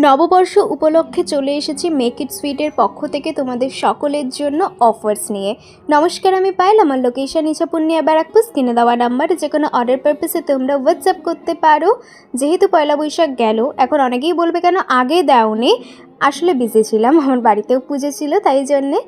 নববর্ষ উপলক্ষে চলে এসেছি মেক ইট সুইটের পক্ষ থেকে তোমাদের সকলের জন্য অফার্স নিয়ে। নমস্কার, আমি পায়েল। আমার লোকেশন ইছাপুর ব্যারাকপুর। কিনে দেওয়া নাম্বার যে কোনো অর্ডার পারপাসে তোমরা হোয়াটসঅ্যাপ করতে পারো। যেহেতু পয়লা বৈশাখ গেল, এখন অনেকেই বলবে কেন আগে দাওনি। আসলে বিজি ছিলাম, আমার বাড়িতেও পুজো ছিল, তাই জন্যে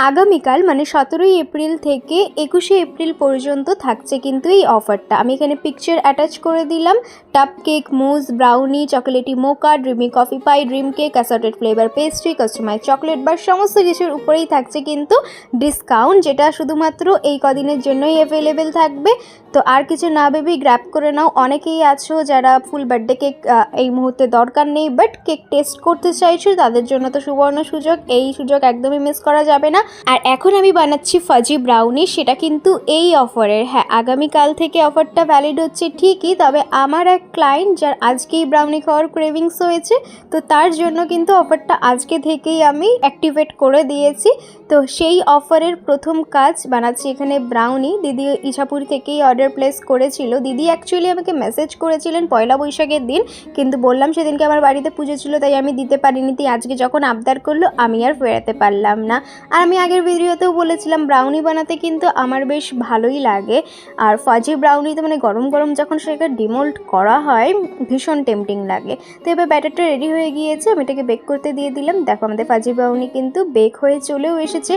আগামীকাল মানে 17ই এপ্রিল থেকে 21শে এপ্রিল পর্যন্ত থাকছে কিন্তু এই অফারটা। আমি এখানে পিকচার অ্যাটাচ করে দিলাম। টাপ cake, mousse, brownie, chocolatey mocha, dreamy coffee pie, dream cake, assorted flavour pastry, customise chocolate bar সমস্ত কিছুর উপরেই থাকছে কিন্তু ডিসকাউন্ট, যেটা শুধুমাত্র এই কদিনের জন্যই অ্যাভেলেবেল থাকবে। তো আর কিছু না ভেবেই গ্র্যাব করে নাও। অনেকেই আছো যারা ফুল বার্থডে কেক এই মুহূর্তে দরকার নেই, বাট কেক টেস্ট করতে চাইছো, তাদের জন্য তো সুবর্ণ সুযোগ। এই সুযোগ একদমই মিস করা যাবে না। আর এখন আমি বানাচ্ছি ফাজি ব্রাউনি, সেটা কিন্তু এই অফারের। হ্যাঁ, আগামীকাল থেকে অফারটা ভ্যালিড হচ্ছে ঠিকই, তবে আমার এক ক্লায়েন্ট যার আজকেই ব্রাউনি খাওয়ার ক্রেভিংস হয়েছে, তো তার জন্য কিন্তু অফারটা আজকে থেকেই আমি অ্যাক্টিভেট করে দিয়েছি। তো সেই অফারের প্রথম কাজ বানাচ্ছি এখানে ব্রাউনি। দিদি ইছাপুর থেকেই অর্ডার প্লেস করেছিল। দিদি অ্যাকচুয়ালি আমাকে মেসেজ করেছিলেন পয়লা বৈশাখের দিন, কিন্তু বললাম সেদিনকে আমার বাড়িতে পুজো ছিল, তাই আমি দিতে পারিনি। তাই আজকে যখন আবদার করলো, আমি আর ফেরাতে পারলাম না। আর আমি আগের ভিডিওতেও বলেছিলাম ব্রাউনি বানাতে কিন্তু আমার বেশ ভালোই লাগে। আর ফাজি ব্রাউনিতে মানে গরম গরম যখন সেটা ডিমোল্ড করা হয়, ভীষণ টেম্পটিং লাগে। তো এবার ব্যাটারটা রেডি হয়ে গিয়েছে, আমি এটাকে বেক করতে দিয়ে দিলাম। দেখো, আমাদের ফাজি ব্রাউনি কিন্তু বেক হয়ে চলেও এসেছে।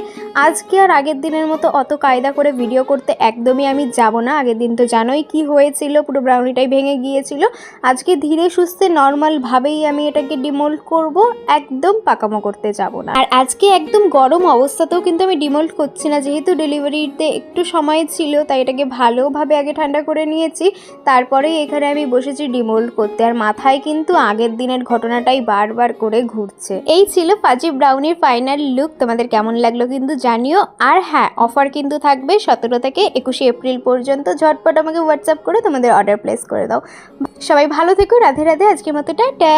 আজকে আর আগের দিনের মতো অত কায়দা করে ভিডিও করতে একদমই আমি যাব না। আগের দিন তো জানোই কি হয়েছিল, পুরো ব্রাউনিটাই ভেঙে গিয়েছিল। আজকে ধীরে সুস্থে নর্মালভাবেই আমি এটাকে ডিমোল্ড করব, একদম পাকামো করতে যাব না। আর আজকে একদম গরম অবস্থাতেও কিন্তু আমি ডিমোল্ড করছি না, যেহেতু ডেলিভারিতে একটু সময় ছিল, তাই এটাকে ভালোভাবে আগে ঠান্ডা করে নিয়েছি, তারপরেই এখানে আমি বসেছি ডিমোল্ড করতে। আর মাথায় কিন্তু আগের দিনের ঘটনাটাই বারবার করে ঘুরছে। এই ছিল ফাজি ব্রাউনির ফাইনাল লুক। তোমাদের কেমন লাগলো কিন্তু জানিও। আর হ্যাঁ, অফার কিন্তু থাকবে 17 থেকে 21শে এপ্রিল পর্যন্ত। ঝটপট আমাকে হোয়াটসঅ্যাপ করে তোমাদের অর্ডার প্লেস করে দাও। সবাই ভালো থেকো, রাধে রাধে। আজকের মতো টাটা।